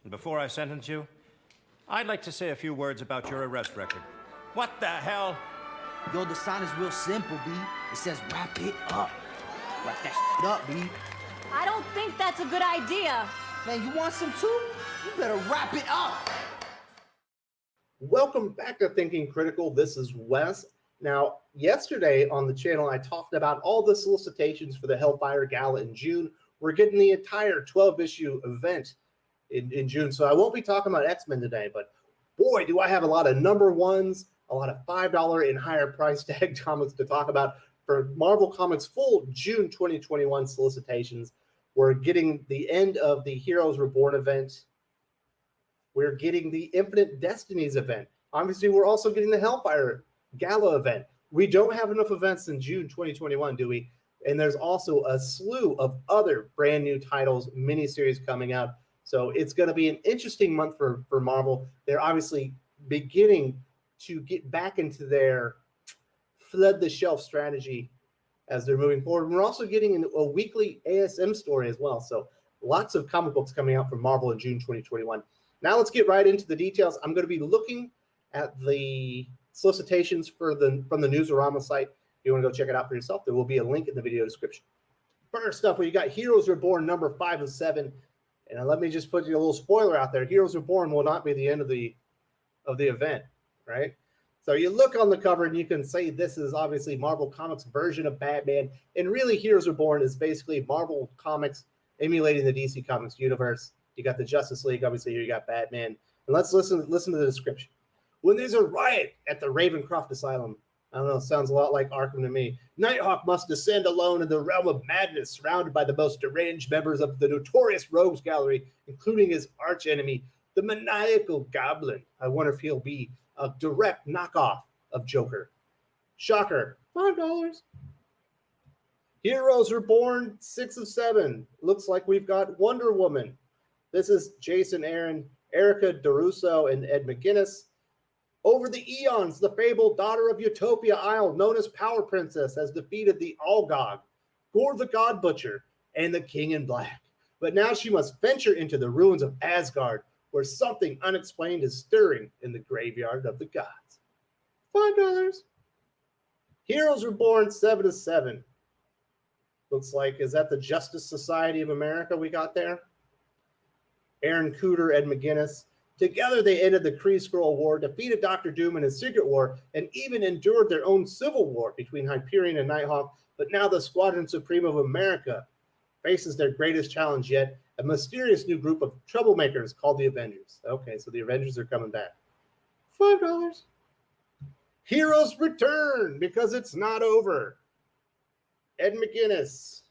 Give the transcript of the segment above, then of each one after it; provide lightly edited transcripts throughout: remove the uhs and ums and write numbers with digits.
And before I sentence you, I'd like to say a few words about your arrest record. What the hell? Yo, the sign is real simple, B. It says wrap it up. Wrap that shit up, B. I don't think that's a good idea. Man, you want some too? You better wrap it up. Welcome back to Thinking Critical. This is Wes. Now, yesterday on the channel, I talked about all the solicitations for the Hellfire Gala in June. We're getting the entire 12-issue event in June, so I won't be talking about X-Men today, but boy, do I have a lot of number ones, a lot of $5 and higher price tag comics to talk about for Marvel Comics full June 2021 solicitations. We're getting the end of the Heroes Reborn event. We're getting the Infinite Destinies event. Obviously, we're also getting the Hellfire Gala event. We don't have enough events in June 2021, do we? And there's also a slew of other brand new titles, miniseries coming out. So it's going to be an interesting month for Marvel. They're obviously beginning to get back into their flood the shelf strategy as they're moving forward. We're also getting a weekly ASM story as well. So lots of comic books coming out from Marvel in June 2021. Now let's get right into the details. I'm going to be looking at the solicitations from the Newsarama site. If you want to go check it out for yourself, there will be a link in the video description. First up, we got Heroes Reborn number 5 of 7. And let me just put you a little spoiler out there. Heroes Reborn will not be the end of the event, right? So you look on the cover and you can say this is obviously Marvel Comics' version of Batman. And really, Heroes Reborn is basically Marvel Comics emulating the DC Comics universe. You got the Justice League, obviously here you got Batman. And let's listen to the description. When there's a riot at the Ravencroft Asylum, I don't know, sounds a lot like Arkham to me. Nighthawk must descend alone in the realm of madness, surrounded by the most deranged members of the notorious Rogues Gallery, including his archenemy, the maniacal Goblin. I wonder if he'll be a direct knockoff of Joker. Shocker, $5. Heroes Reborn, 6 of 7. Looks like we've got Wonder Woman. This is Jason Aaron, Erica DeRusso, and Ed McGuinness. Over the eons, the fabled daughter of Utopia Isle, known as Power Princess, has defeated the Algog, Gore the God Butcher, and the King in Black. But now she must venture into the ruins of Asgard, where something unexplained is stirring in the graveyard of the gods. $5. Heroes Reborn, 7 of 7. Looks like, is that the Justice Society of America we got there? Aaron Cooter, Ed McGuinness. Together, they ended the Kree-Skrull War, defeated Dr. Doom in his secret war, and even endured their own civil war between Hyperion and Nighthawk. But now the Squadron Supreme of America faces their greatest challenge yet, a mysterious new group of troublemakers called the Avengers. Okay, so the Avengers are coming back. $5. Heroes return because it's not over. Ed McGuinness.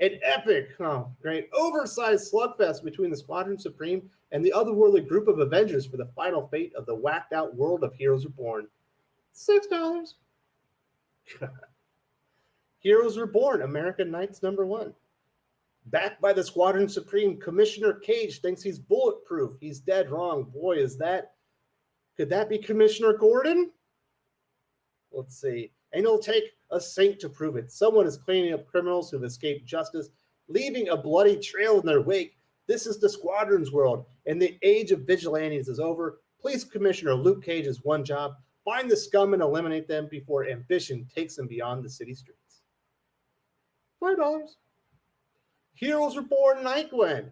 An epic, great, oversized slugfest between the Squadron Supreme and the otherworldly group of Avengers for the final fate of the whacked-out world of Heroes Reborn. $6. Heroes Reborn, American Knights number 1. Backed by the Squadron Supreme, Commissioner Cage thinks he's bulletproof. He's dead wrong. Boy, could that be Commissioner Gordon? Let's see. And it'll take a saint to prove it. Someone is cleaning up criminals who've escaped justice, leaving a bloody trail in their wake. This is the Squadron's world, and the age of vigilantes is over. Police Commissioner Luke Cage has one job: find the scum and eliminate them before ambition takes them beyond the city streets. $5. Heroes Reborn, Nightwing.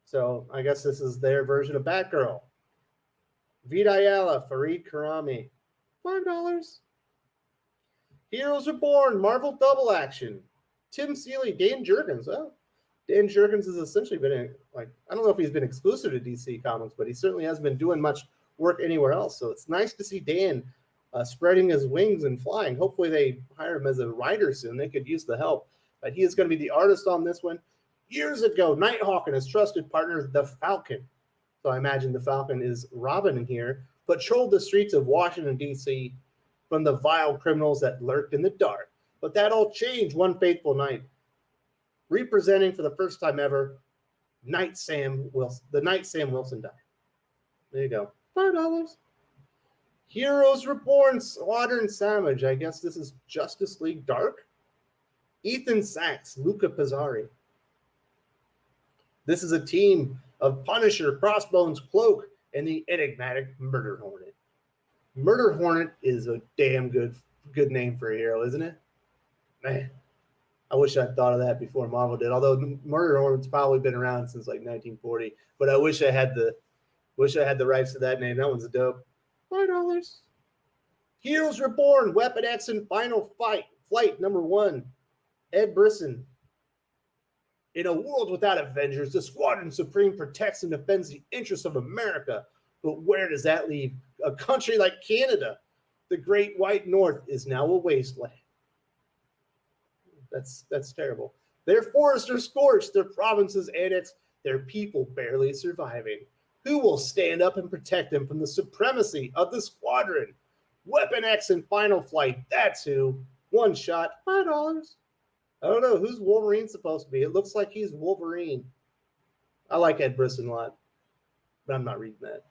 So I guess this is their version of Batgirl. Vidayala, Farid Karami. $5. Heroes Reborn, Marvel Double Action. Tim Seeley, Dan Jurgens. Oh, Dan Jurgens has essentially been, I don't know if he's been exclusive to DC Comics, but he certainly hasn't been doing much work anywhere else. So it's nice to see Dan spreading his wings and flying. Hopefully they hire him as a writer soon. They could use the help. But he is going to be the artist on this one. Years ago, Nighthawk and his trusted partner, the Falcon. So I imagine the Falcon is Robin in here, patrolled the streets of Washington, D.C. from the vile criminals that lurked in the dark. But that all changed one fateful night. Representing for the first time ever, the night Sam Wilson died. There you go. $5. Heroes Reborn, Squadron Savage. I guess this is Justice League Dark. Ethan Sachs, Luca Pizzari. This is a team of Punisher, Crossbones, Cloak, and the enigmatic Murder Hornet. Murder Hornet is a damn good name for a hero, isn't it? Man, I wish I'd thought of that before Marvel did. Although Murder Hornet's probably been around since like 1940, but I wish I had the rights to that name. That one's dope. $5. Heroes Reborn, Weapon X and Final Flight #1. Ed Brisson. In a world without Avengers, the Squadron Supreme protects and defends the interests of America. But where does that leave a country like Canada? The Great White North is now a wasteland. That's terrible. Their forests are scorched, their provinces annexed, their people barely surviving. Who will stand up and protect them from the supremacy of the Squadron? Weapon X and Final Flight, that's who. One shot, $5. I don't know, who's Wolverine supposed to be? It looks like he's Wolverine. I like Ed Brisson a lot, but I'm not reading that.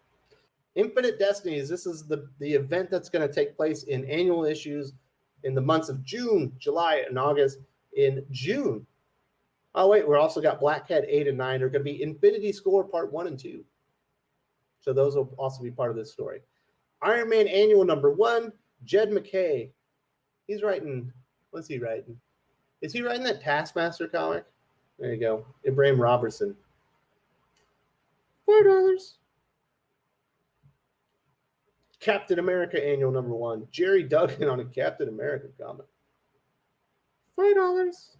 Infinite Destinies, this is the event that's going to take place in annual issues in the months of June, July, and August. In June, oh wait, we're also got Black Cat 8 and 9. They're going to be Infinity Score Part 1 and 2. So those will also be part of this story. Iron Man Annual #1, Jed MacKay. He's writing, what's he writing? Is he writing that Taskmaster comic? There you go. Ibrahim Robertson. $4. Captain America Annual #1. Jerry Duggan on a Captain America comic. $5.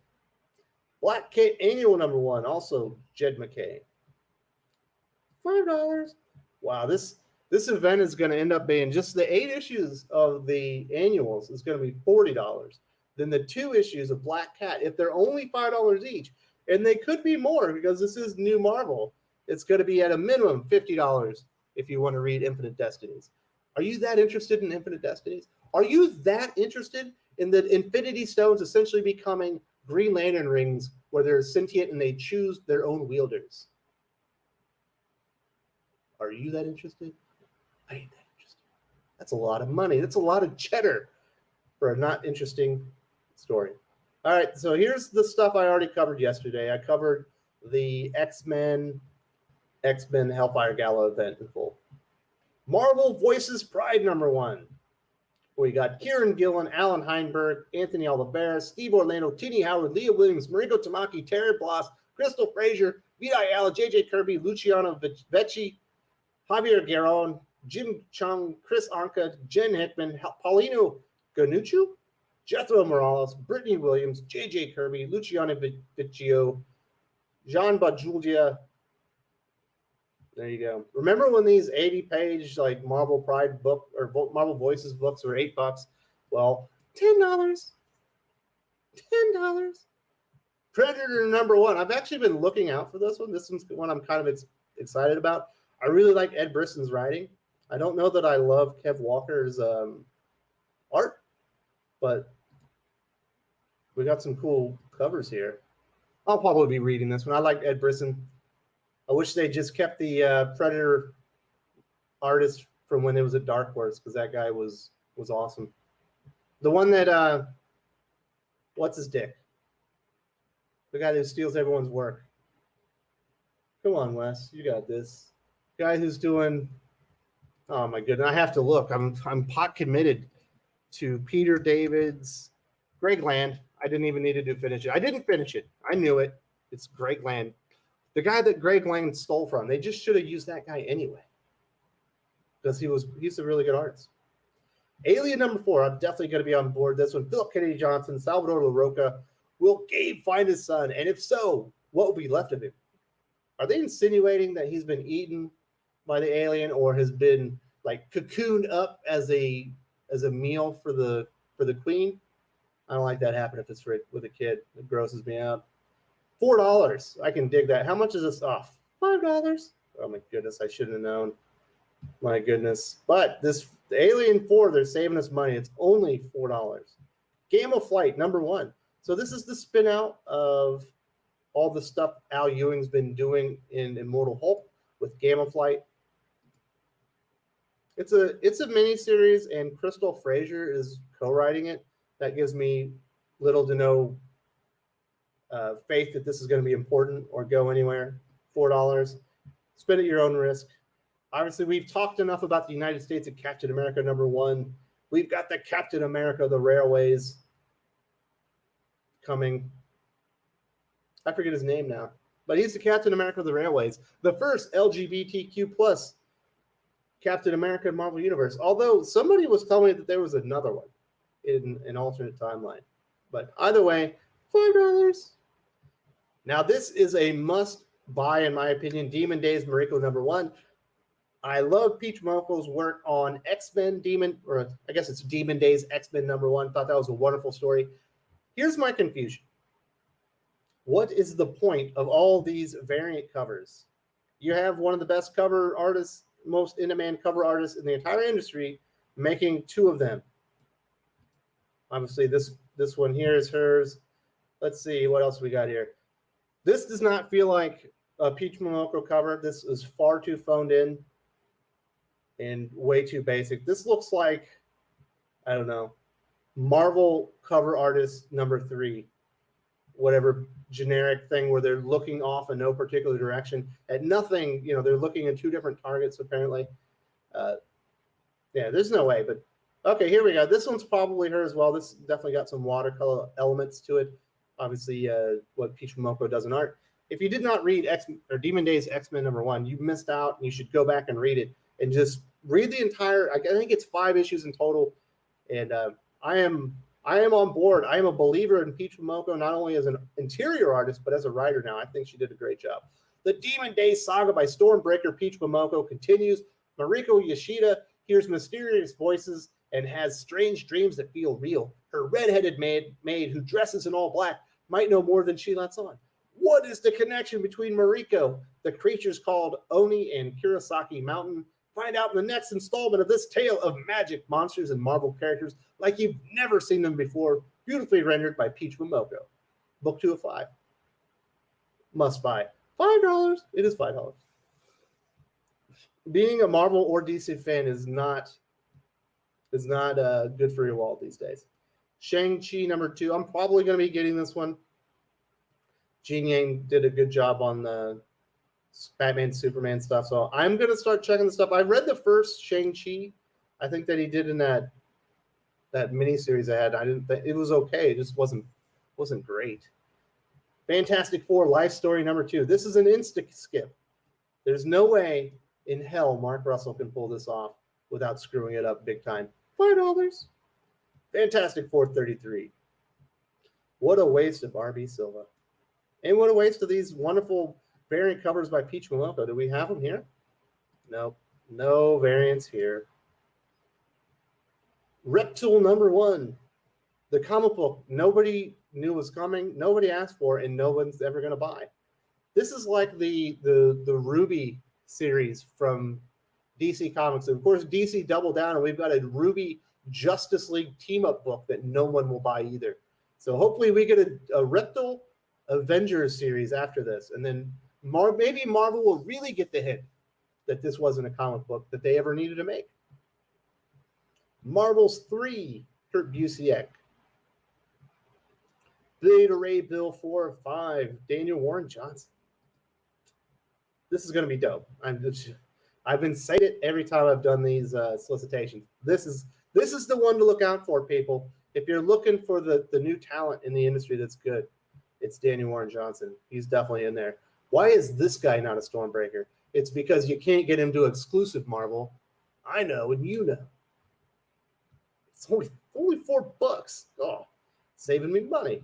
Black Cat Annual #1. Also Jed MacKay. $5. Wow, this event is going to end up being just the 8 issues of the annuals is going to be $40. Then the 2 issues of Black Cat, if they're only $5 each, and they could be more because this is new Marvel, it's going to be at a minimum $50 if you want to read Infinite Destinies. Are you that interested in Infinite Destinies? Are you that interested in the Infinity Stones essentially becoming Green Lantern rings where they're sentient and they choose their own wielders? Are you that interested? I ain't that interested. That's a lot of money. That's a lot of cheddar for a not interesting story. All right, so here's the stuff I already covered yesterday. I covered the X-Men Hellfire Gala event in full. Marvel Voices Pride #1. We got Kieran Gillen, Alan Heinberg, Anthony Oliveira, Steve Orlando, Tini Howard, Leah Williams, Mariko Tamaki, Terry Bloss, Crystal Frazier, Vita Ayala, JJ Kirby, Luciano Vecchi, Javier Guerron, Jim Chung, Chris Anka, Jen Hickman, Paulino Ganuccio, Jethro Morales, Brittany Williams, JJ Kirby, Luciano Vecchio, Jean Bajulia. There you go. Remember when these 80-page like Marvel Pride book or Marvel Voices books were $8? Well, $10. $10. Predator #1. I've actually been looking out for this one. This one's one I'm kind of excited about. I really like Ed Brisson's writing. I don't know that I love Kev Walker's art, but we got some cool covers here. I'll probably be reading this one. I like Ed Brisson. I wish they just kept the Predator artist from when it was at Dark Horse, because that guy was awesome. The one that what's his dick? The guy who steals everyone's work. Come on, Wes, you got this. Guy who's doing. Oh my goodness, I have to look. I'm pot committed to Peter David's Greg Land. I didn't even need to finish it. I didn't finish it. I knew it. It's Greg Land. The guy that Greg Land stole from. They just should have used that guy anyway. Because he's a really good artist. Alien #4. I'm definitely going to be on board this one. Philip Kennedy Johnson, Salvador LaRocca. Will Gabe find his son? And if so, what will be left of him? Are they insinuating that he's been eaten by the alien or has been like cocooned up as a meal for the queen? I don't like that happen if it's with a kid. It grosses me out. $4. I can dig that. How much is this off? $5. Oh my goodness, I shouldn't have known. My goodness. But the Alien 4, they're saving us money. It's only $4. Gamma Flight #1. So this is the spin out of all the stuff Al Ewing's been doing in Immortal Hulk with Gamma Flight. It's a mini series, and Crystal Frazier is co-writing it. That gives me little to no faith that this is going to be important or go anywhere. $4. Spend at your own risk. Obviously, we've talked enough about the United States and Captain America #1. We've got the Captain America, the Railways coming. I forget his name now, but he's the Captain America of the Railways, the first LGBTQ plus Captain America Marvel Universe. Although somebody was telling me that there was another one in an alternate timeline. But either way, $5. Now this is a must buy in my opinion. Demon Days Mariko #1. I love Peach Momoko's work on X-Men Demon, or I guess it's Demon Days X-Men #1. Thought that was a wonderful story. Here's my confusion. What is the point of all these variant covers? You have one of the best cover artists, most in-demand cover artists in the entire industry, making 2 of them. Obviously, this one here is hers. Let's see what else we got here. This does not feel like a Peach Momoko cover. This is far too phoned in and way too basic. This looks like, I don't know, Marvel cover artist #3, whatever generic thing where they're looking off in no particular direction at nothing. You know, they're looking at 2 different targets apparently. Yeah, there's no way. But okay, here we go. This one's probably her as well. This definitely got some watercolor elements to it. Obviously, what Peach Momoko does in art. If you did not read Demon Days X-Men #1, you missed out, and you should go back and read it and just read the entire. I think it's 5 issues in total, and I am on board. I am a believer in Peach Momoko, not only as an interior artist, but as a writer now. I think she did a great job. The Demon Days saga by Stormbreaker Peach Momoko continues. Mariko Yoshida hears mysterious voices and has strange dreams that feel real. Her redheaded maid who dresses in all black might know more than she lets on. What is the connection between Mariko, the creatures called Oni, and Kurosaki Mountain? Find out in the next installment of this tale of magic, monsters, and Marvel characters like you've never seen them before, beautifully rendered by Peach Momoko. Book 2 of 5. Must buy. $5. It is $5. Being a Marvel or DC fan is not good for your wallet these days. Shang Chi #2. I'm probably going to be getting this one. Gene Yang did a good job on the Batman, Superman stuff, so I'm going to start checking the stuff. I read the first Shang Chi. I think that he did in that miniseries I had. I didn't think it was okay. It just wasn't great. Fantastic Four Life Story #2. This is an insta skip. There's no way in hell Mark Russell can pull this off without screwing it up big time. $5. Fantastic Four 33. What a waste of RB Silva. And what a waste of these wonderful variant covers by Peach Momoko. Do we have them here? Nope. No variants here. Reptile #1. The comic book nobody knew was coming, nobody asked for, and no one's ever going to buy. This is like the Ruby series from DC Comics. Of course, DC doubled down, and we've got a Ruby Justice League team-up book that no one will buy either. So hopefully we get a Reptile Avengers series after this, and then maybe Marvel will really get the hint that this wasn't a comic book that they ever needed to make. Marvel's 3, Kurt Busiek. Beta Ray Bill 4 of 5, Daniel Warren Johnson. This is going to be dope. I've been saying it every time I've done these solicitations. This is the one to look out for, people. If you're looking for the new talent in the industry that's good, it's Daniel Warren Johnson. He's definitely in there. Why is this guy not a Stormbreaker? It's because you can't get him to exclusive Marvel. I know, and you know. It's only $4. Oh, saving me money.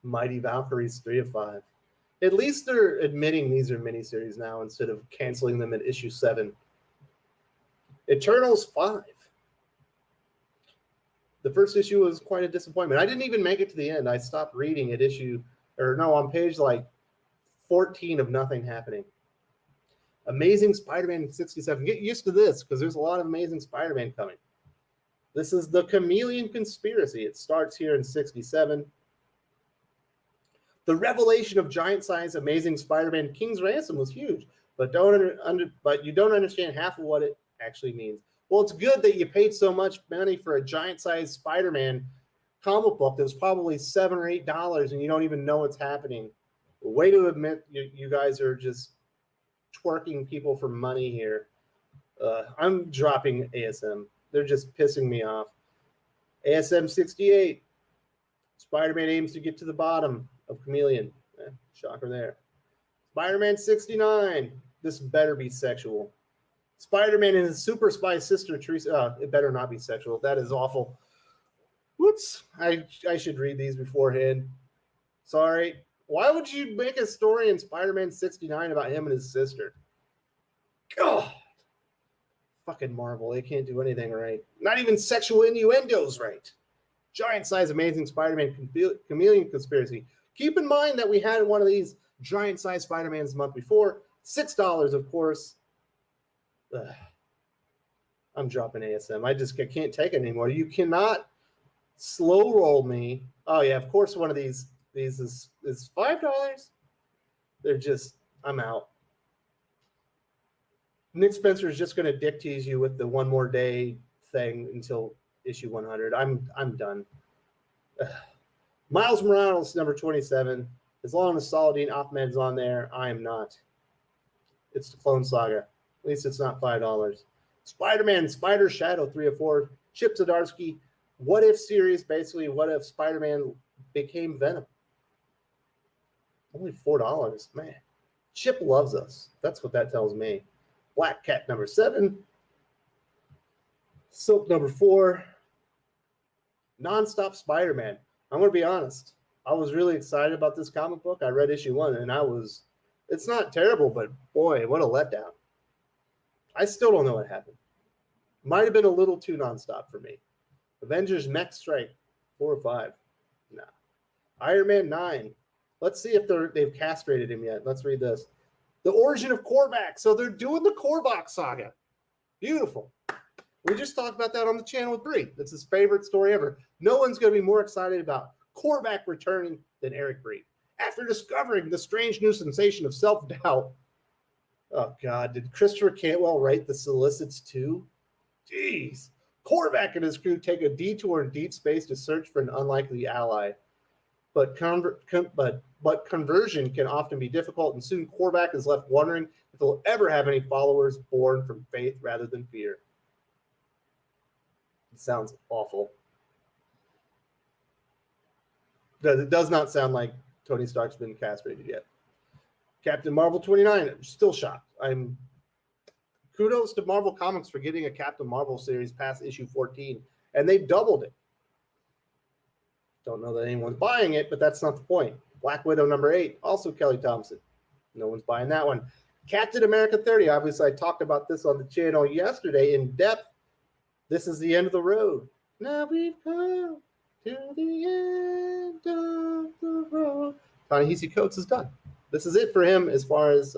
Mighty Valkyries 3 of 5. At least they're admitting these are miniseries now instead of canceling them at issue 7. Eternals 5. The first issue was quite a disappointment. I didn't even make it to the end. I stopped reading at on page like 14 of nothing happening. Amazing Spider-Man 67. Get used to this because there's a lot of Amazing Spider-Man coming. This is the Chameleon Conspiracy. It starts here in 67. The revelation of giant-sized Amazing Spider-Man King's Ransom was huge, but you don't understand half of what it actually means. Well, it's good that you paid so much money for a giant-sized Spider-Man comic book that was probably $7 or $8, and you don't even know what's happening. Way to admit you guys are just twerking people for money here. I'm dropping ASM. They're just pissing me off. ASM 68. Spider-Man aims to get to the bottom of Chameleon. Shocker there. Spider-Man 69. This better be sexual. Spider-Man and his super spy sister, Teresa. It better not be sexual. That is awful. Whoops. I should read these beforehand. Sorry. Why would you make a story in Spider-Man 69 about him and his sister? God. Fucking Marvel. They can't do anything right. Not even sexual innuendos right. Giant size Amazing Spider-Man Chameleon Conspiracy. Keep in mind that we had one of these giant size Spider-Mans the month before. $6, of course. Ugh. I'm dropping ASM. I can't take it anymore. You cannot slow roll me. Oh yeah, of course one of these is $5. They're just, I'm out. Nick Spencer is just going to dick tease you with the one more day thing until issue 100. I'm done. Ugh. Miles Morales, number 27. As long as Saladin Ahmed's on there, I am not. It's the Clone Saga. At least it's not $5. Spider-Man, Spider Shadow 3 of 4. Chip Zdarsky. What if series, basically, what if Spider-Man became Venom? Only $4. Man. Chip loves us. That's what that tells me. Black Cat number 7. Silk number 4. Nonstop Spider-Man. I'm going to be honest. I was really excited about this comic book. I read issue 1 and it's not terrible, but boy, what a letdown. I still don't know what happened. Might have been a little too nonstop for me. Avengers Mech Strike 4 or 5. Nah. Iron Man 9. Let's see if they've castrated him yet. Let's read this. The origin of Korvac. So they're doing the Korvac saga. Beautiful. We just talked about that on the channel with Bree. That's his favorite story ever. No one's going to be more excited about Korvac returning than Eric Bree. After discovering the strange new sensation of self-doubt. Oh, God. Did Christopher Cantwell write the Solicits too? Jeez. Korvac and his crew take a detour in deep space to search for an unlikely ally. But conversion can often be difficult, and soon Korvac is left wondering if he'll ever have any followers born from faith rather than fear. It sounds awful. It does not sound like Tony Stark's been castrated yet. Captain Marvel 29, I'm still shocked. Kudos to Marvel Comics for getting a Captain Marvel series past issue 14, and they doubled it. Don't know that anyone's buying it, but that's not the point. Black Widow number 8, also Kelly Thompson. No one's buying that one. Captain America 30, obviously I talked about this on the channel yesterday in depth. This is the end of the road. Now we've come to the end of the road. Ta-Nehisi Coates is done. This is it for him as far as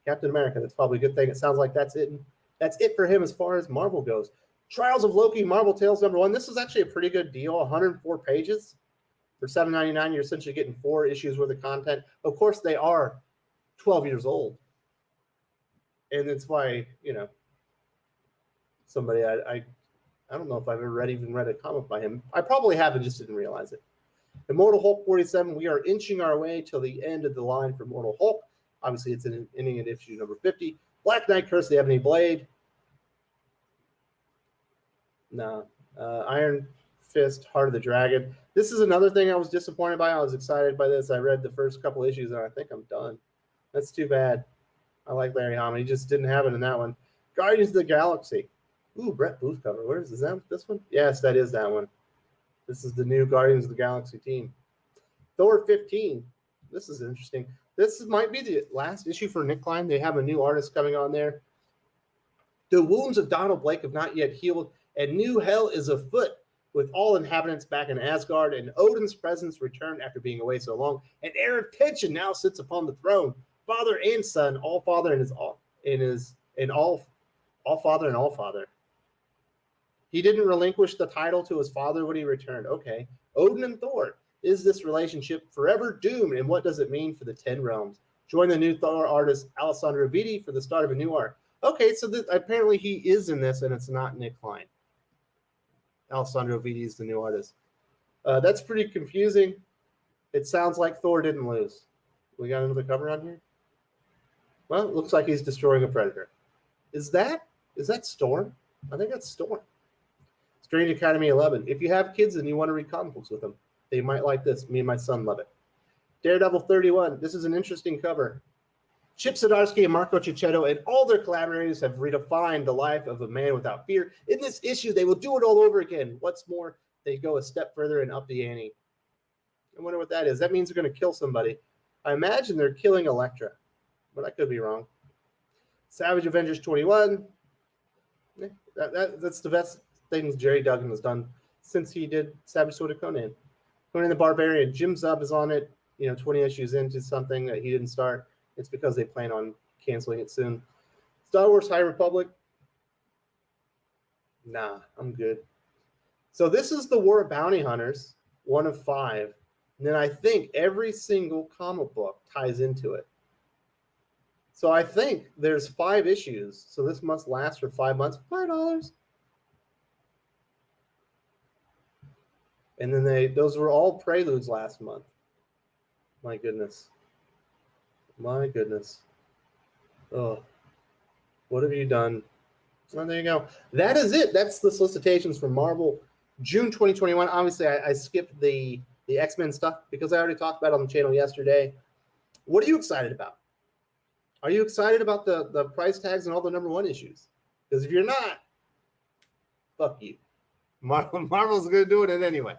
Captain America. That's probably a good thing. It sounds like that's it. That's it for him as far as Marvel goes. Trials of Loki, Marvel Tales number 1. This is actually a pretty good deal. 104 pages. For $7.99, you're essentially getting 4 issues worth of content. Of course, they are 12 years old. And that's why, somebody I don't know if I've ever even read a comic by him. I probably have and just didn't realize it. Immortal Hulk 47, we are inching our way till the end of the line for Immortal Hulk. Obviously, it's an ending at issue number 50. Black Knight, Curse of the Ebony Blade. No. Iron Fist, Heart of the Dragon. This is another thing I was disappointed by. I was excited by this. I read the first couple issues, and I think I'm done. That's too bad. I like Larry Hama. He just didn't have it in that one. Guardians of the Galaxy. Ooh, Brett Booth cover. Where is that? This one? Yes, that is that one. This is the new Guardians of the Galaxy team. Thor 15. This is interesting. This might be the last issue for Nick Klein. They have a new artist coming on there. The wounds of Donald Blake have not yet healed, and new hell is afoot, with all inhabitants back in Asgard, and Odin's presence returned after being away so long. An air of tension now sits upon the throne. Father and son, all father and all father and all father. He didn't relinquish the title to his father when he returned. Okay. Odin and Thor. Is this relationship forever doomed, and what does it mean for the 10 realms? Join the new Thor artist Alessandro Vitti for the start of a new arc. Okay, so apparently he is in this, and it's not Nick Klein. Alessandro Vitti is the new artist. That's pretty confusing. It sounds like Thor didn't lose. We got another cover on here? Well, it looks like he's destroying a predator. Is that Storm? I think that's Storm. Strange Academy 11. If you have kids and you want to read comic books with them, they might like this. Me and my son love it. Daredevil 31. This is an interesting cover. Chip Zdarsky and Marco Cicchetto and all their collaborators have redefined the life of a man without fear. In this issue, they will do it all over again. What's more, they go a step further and up the ante. I wonder what that is. That means they're going to kill somebody. I imagine they're killing Elektra, but I could be wrong. Savage Avengers 21. That's the best things Jerry Duggan has done since he did Savage Sword of Conan. Conan the Barbarian. Jim Zub is on it, 20 issues into something that he didn't start. It's because they plan on canceling it soon. Star Wars High Republic. Nah, I'm good. So this is the War of Bounty Hunters, 1 of 5. And then I think every single comic book ties into it. So I think there's 5 issues. So this must last for 5 months. $5. And then those were all preludes last month. My goodness. My goodness. Oh, what have you done? Well, there you go. That is it. That's the solicitations for Marvel June 2021. Obviously, I skipped the X-Men stuff because I already talked about it on the channel yesterday. What are you excited about? Are you excited about the price tags and all the #1 issues? Because if you're not, fuck you. Marvel's going to do it anyway.